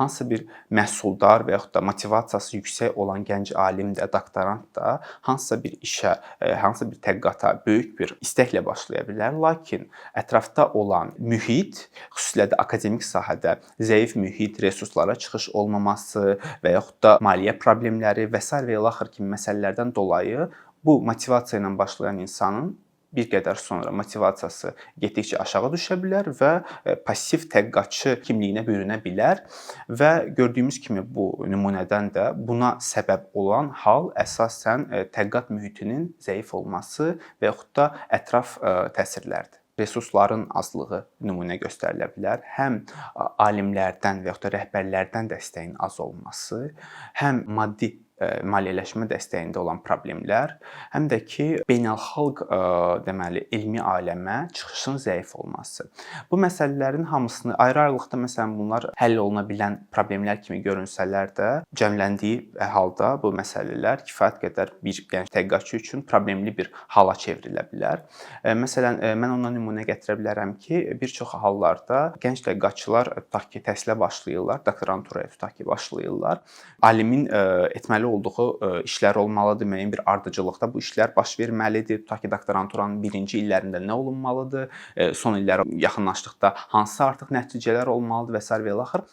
hansısa bir məhsuldar və yaxud da motivasiyası yüksək olan gənc alim də, doktorant da hansısa bir işə, hansısa bir tədqiqata böyük bir istəklə başlaya bilər. Lakin ətrafda olan mühit, xüsusilə də akademik sahədə zəif mühit, resurslara çıxış olmaması və yaxud da maliyyə problemləri və sair və ilaxır kimi məsələlərdən dolayı bu motivasiya ilə başlayan insanın bir qədər sonra motivasiyası getdikcə aşağı düşə bilər və passiv tədqiqatçı kimliyinə bürünə bilər və gördüyümüz kimi bu nümunədən də buna səbəb olan hal əsasən tədqiqat mühitinin zəif olması və yaxud da ətraf təsirlərdir. Resursların azlığı nümunə göstərilə bilər. Həm alimlərdən və yaxud da rəhbərlərdən dəstəyin az olması, həm maddi maliyyələşmə dəstəyində olan problemlər, həm də ki, beynəlxalq deməli elmi aləmə çıxışın zəif olması. Bu məsələlərin hamısını ayrı-ayrılıqda məsələn bunlar həll oluna bilən problemlər kimi görünsələr də, cəmləndiyi halda bu məsələlər kifayət qədər bir gənc tədqiqatçı üçün problemli bir hala çevrilə bilər. Məsələn, mən ondan nümunə gətirə bilərəm ki, bir çox hallarda gənc tədqiqatçılar tutaq ki, təhsilə başlayırlar, doktoranturaya tutaq ki, başlayırlar. Alimin etməli olduğu işlər olmalıdır, müəyyən bir ardıcıllıqda bu işlər baş verməlidir. Tutaq ki, doktoranturanın birinci illərində nə olunmalıdır, son illərə yaxınlaşdıqda hansı artıq nəticələr olmalıdır və sair və ilaxır.